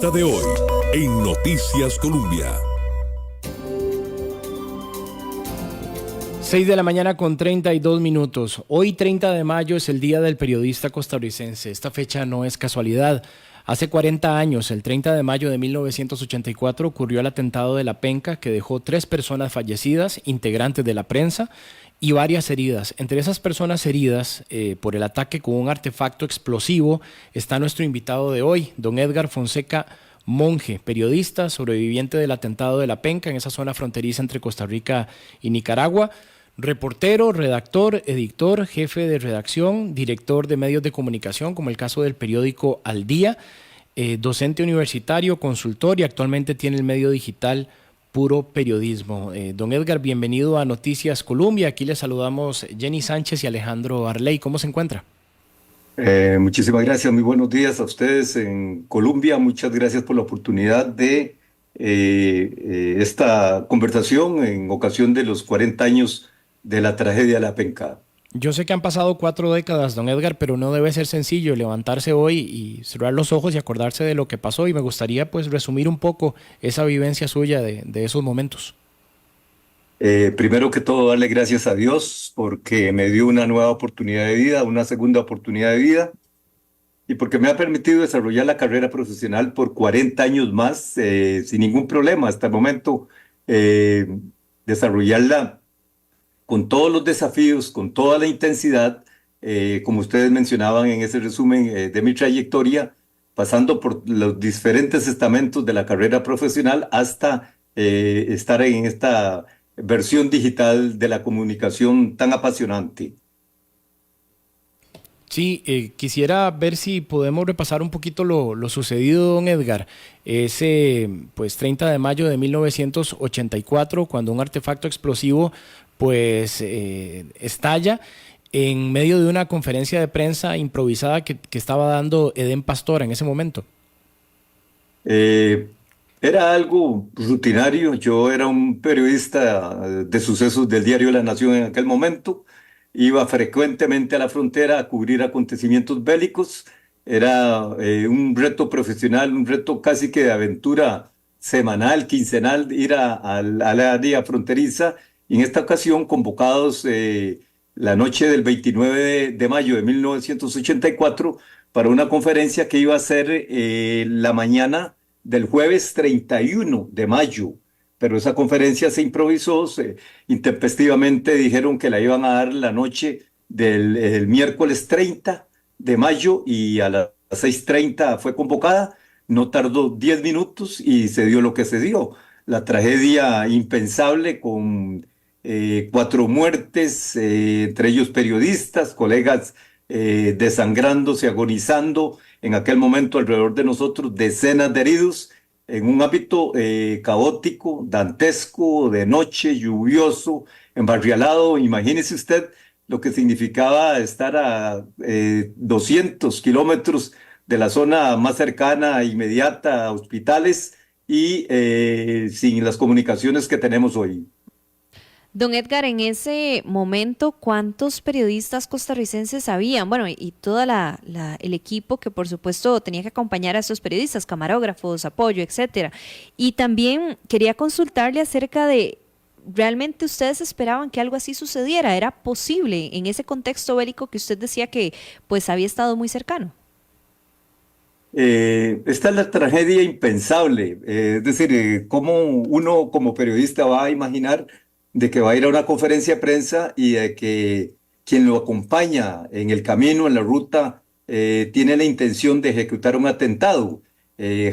De hoy en Noticias Colombia. 6 de la mañana con 32 minutos. Hoy 30 de mayo es el Día del Periodista Costarricense. Esta fecha no es casualidad. Hace 40 años, el 30 de mayo de 1984, ocurrió el atentado de La Penca que dejó 3 personas fallecidas, integrantes de la prensa, y varias heridas. Entre esas personas heridas por el ataque con un artefacto explosivo está nuestro invitado de hoy, don Edgar Fonseca Monge, periodista, sobreviviente del atentado de La Penca en esa zona fronteriza entre Costa Rica y Nicaragua. Reportero, redactor, editor, jefe de redacción, director de medios de comunicación, como el caso del periódico Al Día, docente universitario, consultor y actualmente tiene el medio digital Puro Periodismo. Don Edgar, bienvenido a Noticias Colombia. Aquí les saludamos Jenny Sánchez y Alejandro Arley. ¿Cómo se encuentra? Muchísimas gracias, muy buenos días a ustedes en Colombia. Muchas gracias por la oportunidad de esta conversación en ocasión de los 40 años de la tragedia de La Penca. Yo sé que han pasado 4 décadas, don Edgar, pero no debe ser sencillo levantarse hoy y cerrar los ojos y acordarse de lo que pasó, y me gustaría pues resumir un poco esa vivencia suya de esos momentos. Primero que todo, darle gracias a Dios porque me dio una nueva oportunidad de vida, una segunda oportunidad de vida, y porque me ha permitido desarrollar la carrera profesional por 40 años más sin ningún problema hasta el momento, desarrollarla con todos los desafíos, con toda la intensidad, como ustedes mencionaban en ese resumen de mi trayectoria, pasando por los diferentes estamentos de la carrera profesional hasta estar en esta versión digital de la comunicación tan apasionante. Sí, quisiera ver si podemos repasar un poquito lo sucedido, don Edgar. Ese pues 30 de mayo de 1984, cuando un artefacto explosivo pues estalla en medio de una conferencia de prensa improvisada que estaba dando Edén Pastor en ese momento. Era algo rutinario. Yo era un periodista de sucesos del diario La Nación en aquel momento. Iba frecuentemente a la frontera a cubrir acontecimientos bélicos. Era un reto profesional, un reto casi que de aventura semanal, quincenal, ir a la área fronteriza. Y en esta ocasión, convocados la noche del 29 de mayo de 1984 para una conferencia que iba a ser la mañana del jueves 31 de mayo. Pero esa conferencia se improvisó, intempestivamente dijeron que la iban a dar la noche del miércoles 30 de mayo y a las 6:30 fue convocada. No tardó 10 minutos y se dio lo que se dio. La tragedia impensable con 4 muertes, entre ellos periodistas, colegas desangrándose, agonizando. En aquel momento alrededor de nosotros decenas de heridos en un ámbito caótico, dantesco, de noche, lluvioso, embarrialado. Imagínese usted lo que significaba estar a 200 kilómetros de la zona más cercana, inmediata, a hospitales y sin las comunicaciones que tenemos hoy. Don Edgar, en ese momento, ¿cuántos periodistas costarricenses habían? Bueno, y todo el equipo que por supuesto tenía que acompañar a esos periodistas, camarógrafos, apoyo, etcétera. Y también quería consultarle acerca de, ¿realmente ustedes esperaban que algo así sucediera? ¿Era posible en ese contexto bélico que usted decía que pues había estado muy cercano? Esta es la tragedia impensable, es decir, ¿cómo uno como periodista va a imaginar de que va a ir a una conferencia de prensa y de que quien lo acompaña en el camino, en la ruta, tiene la intención de ejecutar un atentado?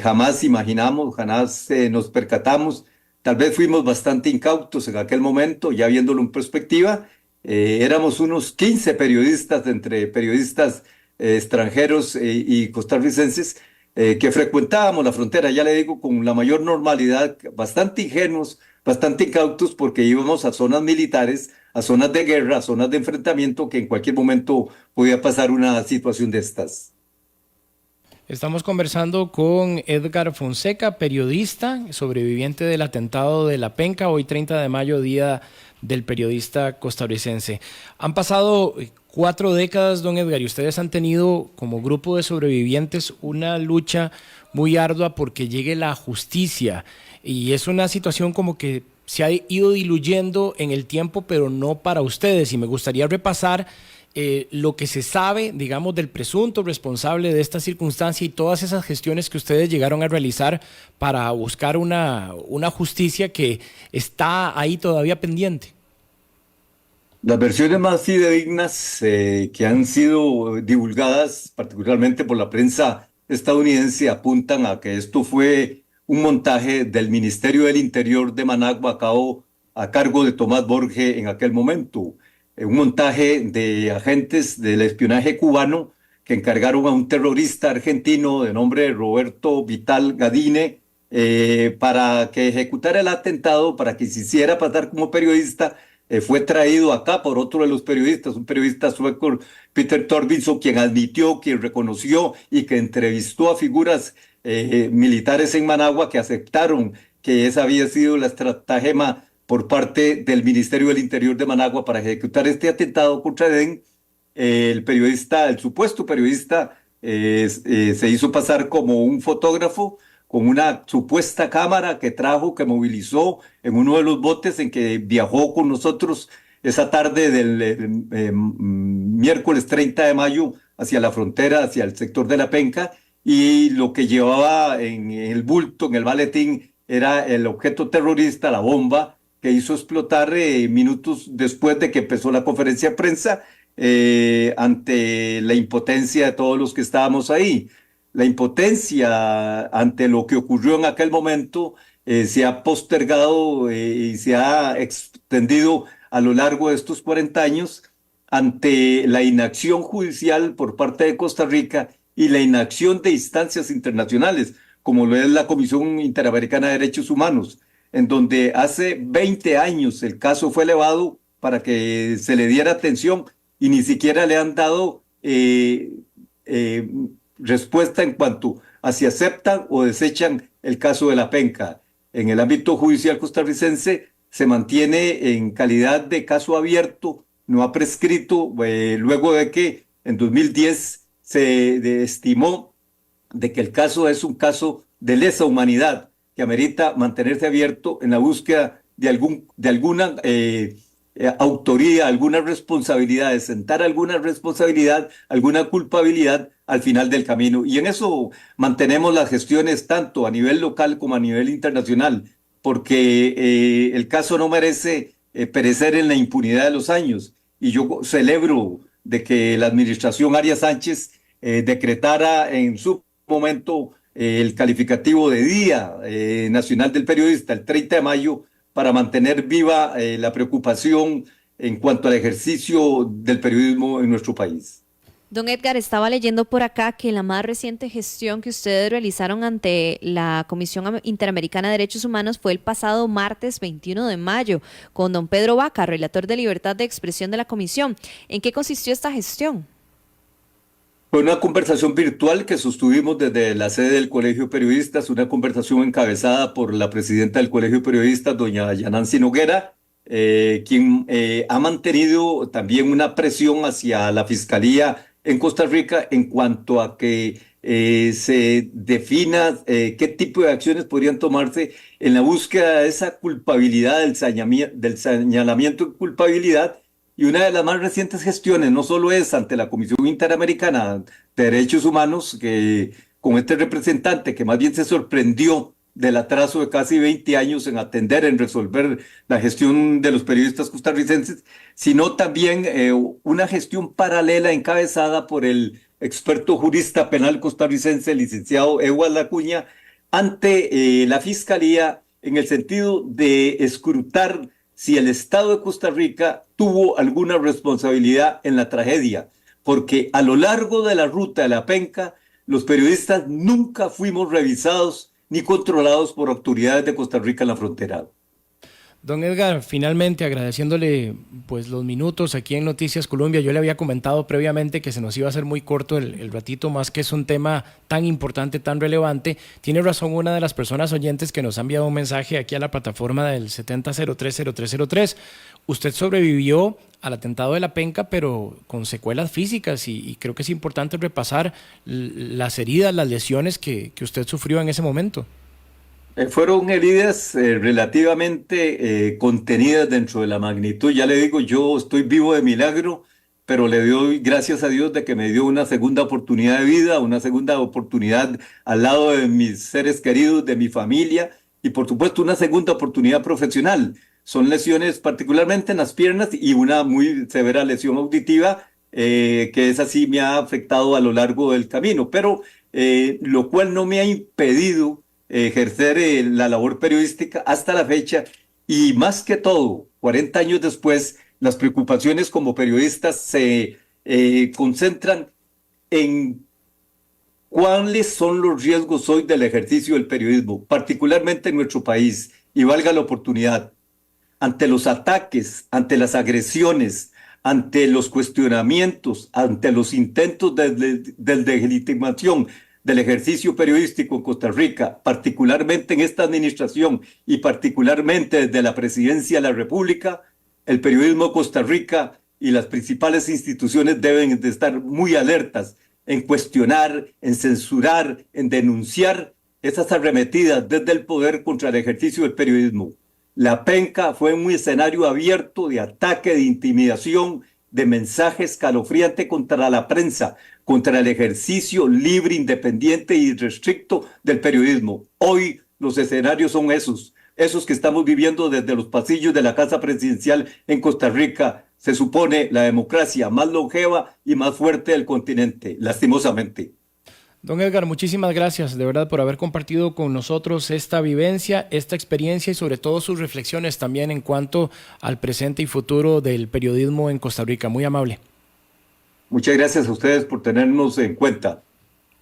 Jamás imaginamos, jamás nos percatamos. Tal vez fuimos bastante incautos en aquel momento, ya viéndolo en perspectiva. Éramos unos 15 periodistas, entre periodistas extranjeros y costarricenses, que frecuentábamos la frontera, ya le digo, con la mayor normalidad, bastante ingenuos, bastante incautos, porque íbamos a zonas militares, a zonas de guerra, a zonas de enfrentamiento, que en cualquier momento podía pasar una situación de estas. Estamos conversando con Edgar Fonseca, periodista, sobreviviente del atentado de La Penca, hoy 30 de mayo, Día del Periodista Costarricense. Han pasado 4 décadas, don Edgar, y ustedes han tenido como grupo de sobrevivientes una lucha muy ardua porque llegue la justicia. Y es una situación como que se ha ido diluyendo en el tiempo, pero no para ustedes. Y me gustaría repasar lo que se sabe, digamos, del presunto responsable de esta circunstancia y todas esas gestiones que ustedes llegaron a realizar para buscar una justicia que está ahí todavía pendiente. Las versiones más fidedignas que han sido divulgadas, particularmente por la prensa estadounidense, apuntan a que esto fue un montaje del Ministerio del Interior de Managua a cargo de Tomás Borge en aquel momento. Un montaje de agentes del espionaje cubano que encargaron a un terrorista argentino de nombre Roberto Vital Gadine para que ejecutara el atentado, para que se hiciera pasar como periodista. Fue traído acá por otro de los periodistas, un periodista sueco, Peter Torbenson, quien admitió, quien reconoció y que entrevistó a figuras militares en Managua que aceptaron que esa había sido la estratagema por parte del Ministerio del Interior de Managua para ejecutar este atentado contra Edén. El supuesto periodista, se hizo pasar como un fotógrafo con una supuesta cámara que trajo, que movilizó en uno de los botes en que viajó con nosotros esa tarde del miércoles 30 de mayo hacia la frontera, hacia el sector de La Penca, y lo que llevaba en el bulto, en el maletín, era el objeto terrorista, la bomba, que hizo explotar minutos después de que empezó la conferencia de prensa, ante la impotencia de todos los que estábamos ahí. La impotencia ante lo que ocurrió en aquel momento se ha postergado y se ha extendido a lo largo de estos 40 años ante la inacción judicial por parte de Costa Rica y la inacción de instancias internacionales, como lo es la Comisión Interamericana de Derechos Humanos, en donde hace 20 años el caso fue elevado para que se le diera atención y ni siquiera le han dado respuesta en cuanto a si aceptan o desechan el caso de La Penca. En el ámbito judicial costarricense se mantiene en calidad de caso abierto, no ha prescrito, luego de que en 2010 se estimó de que el caso es un caso de lesa humanidad que amerita mantenerse abierto en la búsqueda de alguna autoría, alguna responsabilidad, de sentar alguna responsabilidad, alguna culpabilidad al final del camino. Y en eso mantenemos las gestiones tanto a nivel local como a nivel internacional, porque el caso no merece perecer en la impunidad de los años. Y yo celebro de que la administración Arias Sánchez decretara en su momento el calificativo de Día Nacional del Periodista, el 30 de mayo, para mantener viva la preocupación en cuanto al ejercicio del periodismo en nuestro país. Don Edgar, estaba leyendo por acá que la más reciente gestión que ustedes realizaron ante la Comisión Interamericana de Derechos Humanos fue el pasado martes 21 de mayo, con don Pedro Vaca, relator de libertad de expresión de la comisión. ¿En qué consistió esta gestión? Fue una conversación virtual que sostuvimos desde la sede del Colegio de Periodistas, una conversación encabezada por la presidenta del Colegio de Periodistas, doña Yanancy Noguera, quien ha mantenido también una presión hacia la Fiscalía en Costa Rica en cuanto a que se defina qué tipo de acciones podrían tomarse en la búsqueda de esa culpabilidad, del señalamiento de culpabilidad. Y una de las más recientes gestiones no solo es ante la Comisión Interamericana de Derechos Humanos, que con este representante que más bien se sorprendió del atraso de casi 20 años en atender, en resolver la gestión de los periodistas costarricenses, sino también una gestión paralela encabezada por el experto jurista penal costarricense, el licenciado Ewald Acuña, ante la Fiscalía en el sentido de escrutar si el Estado de Costa Rica tuvo alguna responsabilidad en la tragedia, porque a lo largo de la ruta de La Penca, los periodistas nunca fuimos revisados ni controlados por autoridades de Costa Rica en la frontera. Don Edgar, finalmente agradeciéndole pues los minutos aquí en Noticias Colombia. Yo le había comentado previamente que se nos iba a hacer muy corto el ratito, más que es un tema tan importante, tan relevante. Tiene razón una de las personas oyentes que nos ha enviado un mensaje aquí a la plataforma del 70030303. Usted sobrevivió al atentado de La Penca, pero con secuelas físicas y creo que es importante repasar las heridas, las lesiones que usted sufrió en ese momento. Fueron heridas relativamente contenidas dentro de la magnitud. Ya le digo, yo estoy vivo de milagro, pero le doy gracias a Dios de que me dio una segunda oportunidad de vida, una segunda oportunidad al lado de mis seres queridos, de mi familia y por supuesto una segunda oportunidad profesional. Son lesiones particularmente en las piernas y una muy severa lesión auditiva que esa sí me ha afectado a lo largo del camino, pero lo cual no me ha impedido ejercer la labor periodística hasta la fecha y más que todo, 40 años después, las preocupaciones como periodistas se concentran en cuáles son los riesgos hoy del ejercicio del periodismo, particularmente en nuestro país, y valga la oportunidad, ante los ataques, ante las agresiones, ante los cuestionamientos, ante los intentos de deslegitimación del ejercicio periodístico en Costa Rica, particularmente en esta administración y particularmente desde la Presidencia de la República, el periodismo de Costa Rica y las principales instituciones deben de estar muy alertas en cuestionar, en censurar, en denunciar esas arremetidas desde el poder contra el ejercicio del periodismo. La Penca fue un escenario abierto de ataque, de intimidación, de mensaje escalofriante contra la prensa, contra el ejercicio libre, independiente y irrestricto del periodismo. Hoy los escenarios son esos que estamos viviendo desde los pasillos de la Casa Presidencial en Costa Rica. Se supone la democracia más longeva y más fuerte del continente, lastimosamente. Don Edgar, muchísimas gracias de verdad por haber compartido con nosotros esta vivencia, esta experiencia y sobre todo sus reflexiones también en cuanto al presente y futuro del periodismo en Costa Rica. Muy amable. Muchas gracias a ustedes por tenernos en cuenta.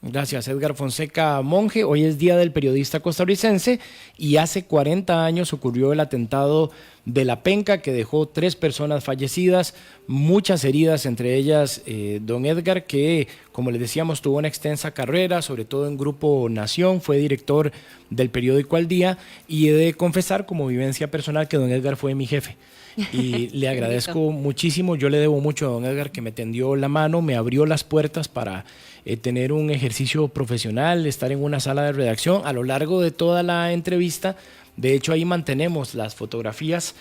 Gracias, Edgar Fonseca Monge. Hoy es Día del Periodista Costarricense y hace 40 años ocurrió el atentado de La Penca que dejó 3 personas fallecidas, muchas heridas, entre ellas don Edgar, que como les decíamos tuvo una extensa carrera, sobre todo en Grupo Nación, fue director del periódico Al Día y he de confesar como vivencia personal que don Edgar fue mi jefe. Y le agradezco muchísimo, yo le debo mucho a don Edgar que me tendió la mano, me abrió las puertas para tener un ejercicio profesional, estar en una sala de redacción a lo largo de toda la entrevista. De hecho, ahí mantenemos las fotografías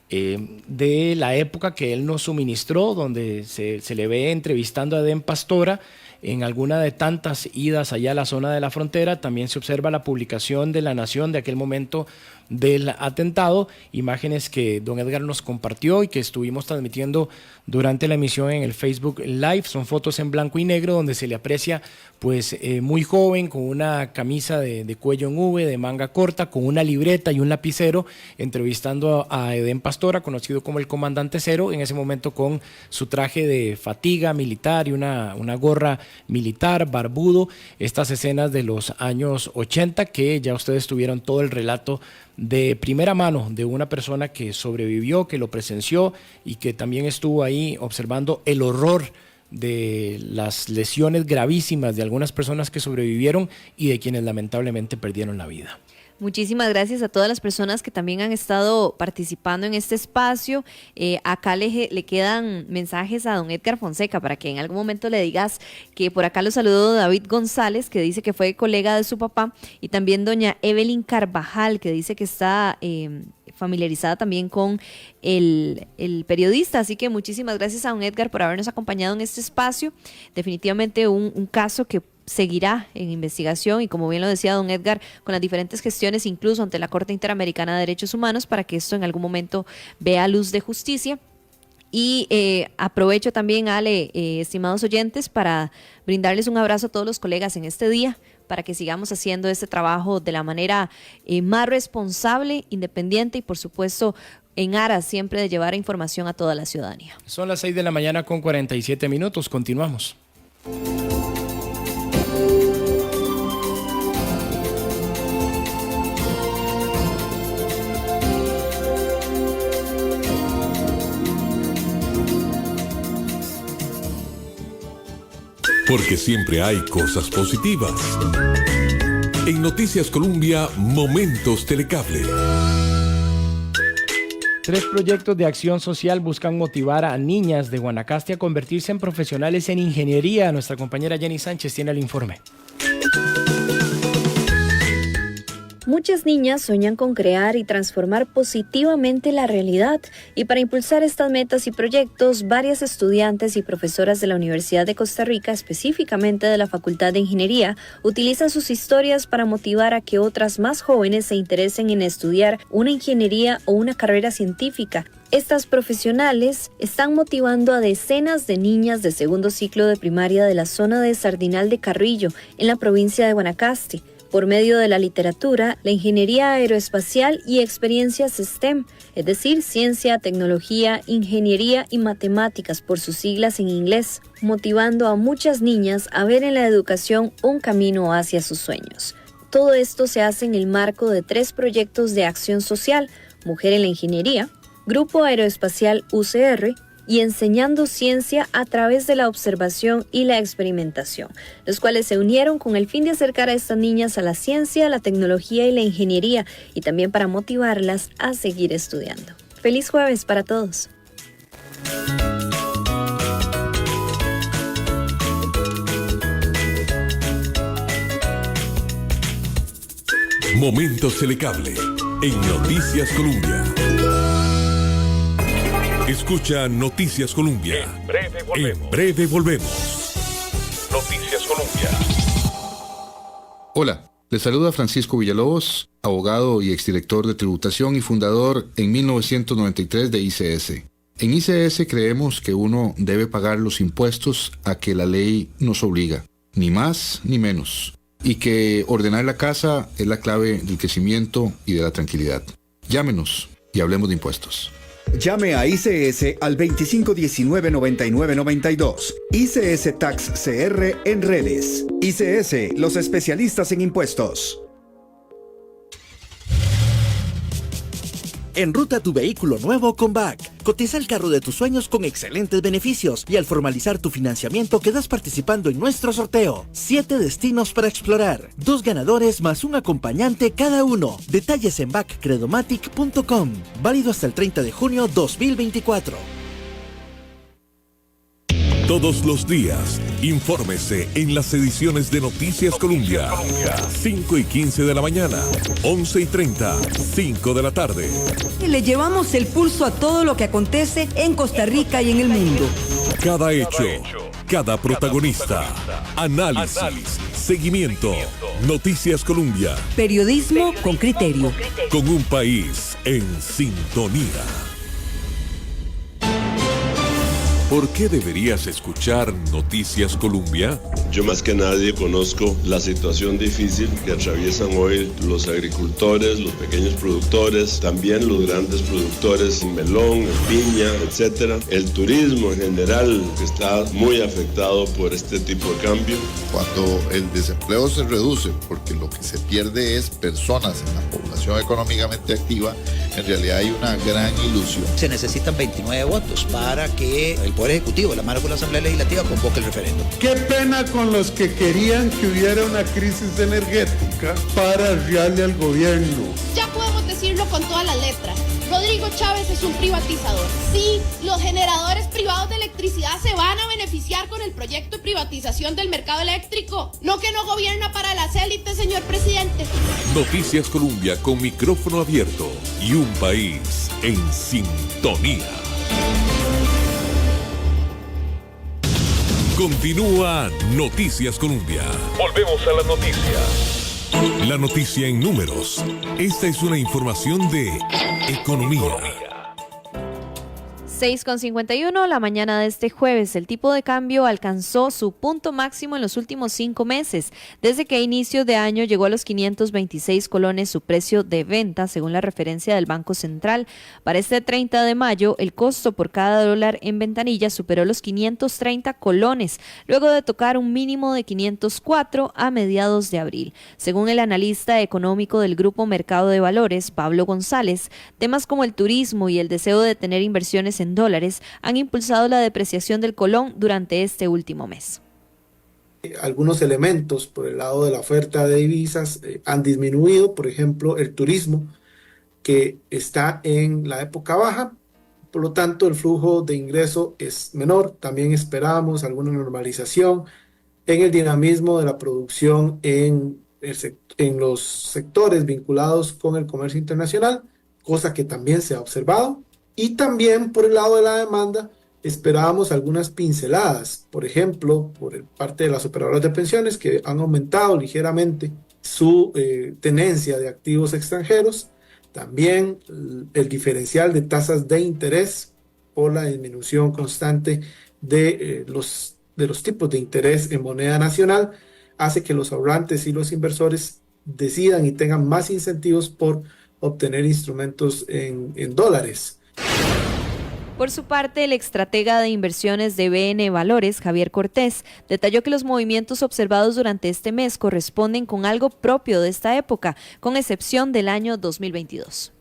de la época que él nos suministró, donde se le ve entrevistando a Edén Pastora en alguna de tantas idas allá a la zona de la frontera. También se observa la publicación de La Nación de aquel momento del atentado, imágenes que don Edgar nos compartió y que estuvimos transmitiendo durante la emisión en el Facebook Live. Son fotos en blanco y negro donde se le aprecia pues muy joven, con una camisa de cuello en V, de manga corta, con una libreta y un lapicero, entrevistando a Edén Pastora, conocido como el Comandante Cero, en ese momento con su traje de fatiga militar y una gorra militar, barbudo. Estas escenas de los años 80 que ya ustedes tuvieron todo el relato de primera mano de una persona que sobrevivió, que lo presenció y que también estuvo ahí observando el horror de las lesiones gravísimas de algunas personas que sobrevivieron y de quienes lamentablemente perdieron la vida. Muchísimas gracias a todas las personas que también han estado participando en este espacio. Acá le quedan mensajes a don Edgar Fonseca para que en algún momento le digas que por acá lo saludó David González, que dice que fue colega de su papá, y también doña Evelyn Carvajal, que dice que está familiarizada también con el periodista. Así que muchísimas gracias a don Edgar por habernos acompañado en este espacio. Definitivamente un caso que seguirá en investigación y, como bien lo decía don Edgar, con las diferentes gestiones incluso ante la Corte Interamericana de Derechos Humanos para que esto en algún momento vea luz de justicia. Y aprovecho también, Ale, estimados oyentes, para brindarles un abrazo a todos los colegas en este día, para que sigamos haciendo este trabajo de la manera más responsable, independiente y, por supuesto, en aras siempre de llevar información a toda la ciudadanía. Son las 6 de la mañana con 47 minutos. Continuamos. porque siempre hay cosas positivas. En Noticias Colombia, Momentos Telecable. 3 proyectos de acción social buscan motivar a niñas de Guanacaste a convertirse en profesionales en ingeniería. Nuestra compañera Jenny Sánchez tiene el informe. Muchas niñas sueñan con crear y transformar positivamente la realidad, y para impulsar estas metas y proyectos, varias estudiantes y profesoras de la Universidad de Costa Rica, específicamente de la Facultad de Ingeniería, utilizan sus historias para motivar a que otras más jóvenes se interesen en estudiar una ingeniería o una carrera científica. Estas profesionales están motivando a decenas de niñas de segundo ciclo de primaria de la zona de Sardinal de Carrillo, en la provincia de Guanacaste, por medio de la literatura, la ingeniería aeroespacial y experiencias STEM, es decir, ciencia, tecnología, ingeniería y matemáticas por sus siglas en inglés, motivando a muchas niñas a ver en la educación un camino hacia sus sueños. Todo esto se hace en el marco de 3 proyectos de acción social: Mujer en la Ingeniería, Grupo Aeroespacial UCR y Enseñando Ciencia a través de la observación y la experimentación, los cuales se unieron con el fin de acercar a estas niñas a la ciencia, la tecnología y la ingeniería, y también para motivarlas a seguir estudiando. ¡Feliz jueves para todos! Momentos Telecable en Noticias Colombia. Escucha Noticias Colombia. En breve volvemos. Noticias Colombia. Hola, les saluda Francisco Villalobos, abogado y exdirector de tributación y fundador en 1993 de ICS. En ICS creemos que uno debe pagar los impuestos a que la ley nos obliga, ni más ni menos, y que ordenar la casa es la clave del crecimiento y de la tranquilidad. Llámenos y hablemos de impuestos. Llame a ICS al 2519-9992. ICS Tax CR en redes. ICS, los especialistas en impuestos. Enruta tu vehículo nuevo con BAC. Cotiza el carro de tus sueños con excelentes beneficios y al formalizar tu financiamiento quedas participando en nuestro sorteo. 7 destinos para explorar, 2 ganadores más un acompañante cada uno. Detalles en baccredomatic.com. Válido hasta el 30 de junio 2024. Todos los días, infórmese en las ediciones de Noticias Colombia. 5 y 15 de la mañana, 11 y 30, 5 de la tarde. Le llevamos el pulso a todo lo que acontece en Costa Rica y en el mundo. Cada hecho, cada protagonista, análisis, seguimiento. Noticias Colombia. Periodismo con criterio. Con un país en sintonía. ¿Por qué deberías escuchar Noticias Colombia? Yo más que nadie conozco la situación difícil que atraviesan hoy los agricultores, los pequeños productores, también los grandes productores en melón, en piña, etcétera. El turismo en general que está muy afectado por este tipo de cambio. Cuando el desempleo se reduce, porque lo que se pierde es personas en la población económicamente activa, en realidad hay una gran ilusión. Se necesitan 29 votos para que el Poder Ejecutivo, de la mano con la Asamblea Legislativa, convoque el referéndum. Qué pena con los que querían que hubiera una crisis energética para arriarle al gobierno. Ya podemos decirlo con todas las letras. Rodrigo Chávez es un privatizador. Sí, los generadores privados de electricidad se van a beneficiar con el proyecto de privatización del mercado eléctrico. No que no gobierna para las élites, señor presidente. Noticias Colombia con micrófono abierto y un país en sintonía. Continúa Noticias Colombia. Volvemos a las noticias. La noticia en números. Esta es una información de economía. 6:51 la mañana de este jueves. El tipo de cambio alcanzó su punto máximo en los últimos 5 meses. Desde que a inicio de año llegó a los 526 colones su precio de venta, según la referencia del Banco Central. Para este 30 de mayo, el costo por cada dólar en ventanilla superó los 530 colones, luego de tocar un mínimo de 504 a mediados de abril. Según el analista económico del Grupo Mercado de Valores, Pablo González, temas como el turismo y el deseo de tener inversiones en dólares han impulsado la depreciación del colón durante este último mes. Algunos elementos por el lado de la oferta de divisas han disminuido, por ejemplo, el turismo, que está en la época baja, por lo tanto el flujo de ingreso es menor. También esperábamos alguna normalización en el dinamismo de la producción en los sectores vinculados con el comercio internacional, cosa que también se ha observado. Y también por el lado de la demanda esperábamos algunas pinceladas, por ejemplo, por parte de las operadoras de pensiones que han aumentado ligeramente su tenencia de activos extranjeros. También el diferencial de tasas de interés por la disminución constante de los tipos de interés en moneda nacional hace que los ahorrantes y los inversores decidan y tengan más incentivos por obtener instrumentos en dólares. Por su parte, el estratega de inversiones de BN Valores, Javier Cortés, detalló que los movimientos observados durante este mes corresponden con algo propio de esta época, con excepción del año 2022.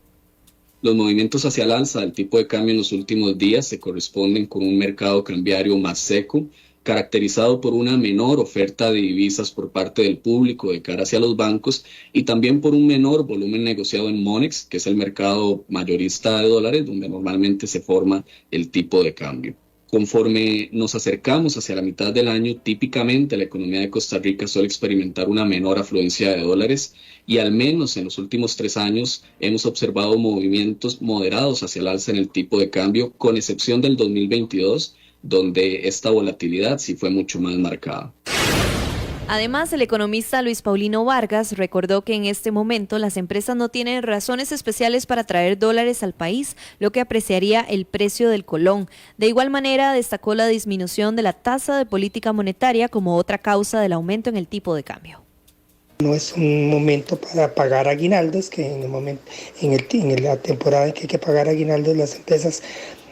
Los movimientos hacia el alza del tipo de cambio en los últimos días se corresponden con un mercado cambiario más seco, caracterizado por una menor oferta de divisas por parte del público de cara hacia los bancos y también por un menor volumen negociado en Monex, que es el mercado mayorista de dólares, donde normalmente se forma el tipo de cambio. Conforme nos acercamos hacia la mitad del año, típicamente la economía de Costa Rica suele experimentar una menor afluencia de dólares y al menos en los últimos 3 años hemos observado movimientos moderados hacia el alza en el tipo de cambio, con excepción del 2022, donde esta volatilidad sí fue mucho más marcada. Además, el economista Luis Paulino Vargas recordó que en este momento las empresas no tienen razones especiales para traer dólares al país, lo que apreciaría el precio del colón. De igual manera, destacó la disminución de la tasa de política monetaria como otra causa del aumento en el tipo de cambio. No es un momento para pagar aguinaldos, que en la temporada en que hay que pagar aguinaldos, las empresas,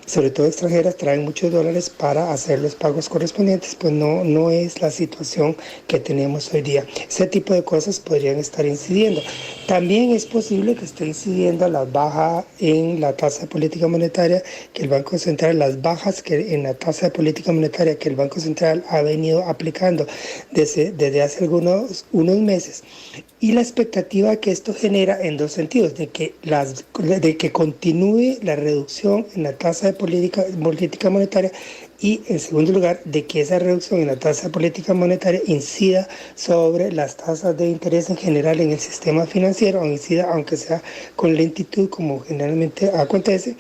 sobre todo extranjeras, traen muchos dólares para hacer los pagos correspondientes, pues no es la situación que tenemos hoy día. Ese tipo de cosas podrían estar incidiendo. También es posible que esté incidiendo la baja en la tasa de política monetaria que el Banco Central, las bajas que en la tasa de política monetaria que el Banco Central ha venido aplicando desde hace unos meses, y la expectativa que esto genera en dos sentidos, de que continúe la reducción en la tasa de política monetaria y, en segundo lugar, de que esa reducción en la tasa de política monetaria incida sobre las tasas de interés en general en el sistema financiero, o incida, aunque sea con lentitud, como generalmente acontece.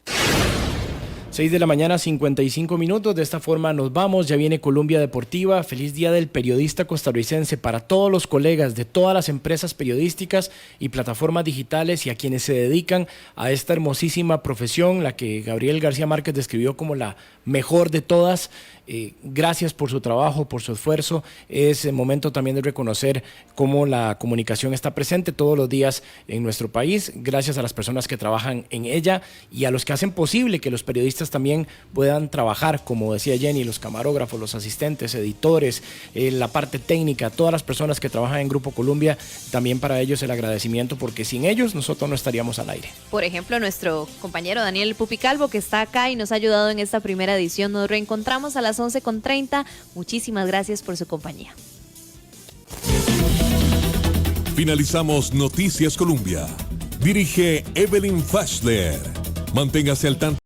6 de la mañana, 55 minutos. De esta forma nos vamos. Ya viene Colombia Deportiva. Feliz Día del Periodista Costarricense para todos los colegas de todas las empresas periodísticas y plataformas digitales y a quienes se dedican a esta hermosísima profesión, la que Gabriel García Márquez describió como la mejor de todas. Gracias por su trabajo, por su esfuerzo. Es el momento también de reconocer cómo la comunicación está presente todos los días en nuestro país. Gracias a las personas que trabajan en ella y a los que hacen posible que los periodistas también puedan trabajar, como decía Jenny, los camarógrafos, los asistentes, editores, la parte técnica, todas las personas que trabajan en Grupo Colombia. También para ellos el agradecimiento, porque sin ellos nosotros no estaríamos al aire. Por ejemplo, nuestro compañero Daniel Pupi Calvo, que está acá y nos ha ayudado en esta primera edición. Nos reencontramos a las 11:30. Muchísimas gracias por su compañía. Finalizamos Noticias Colombia. Dirige Evelyn Fashler. Manténgase al tanto.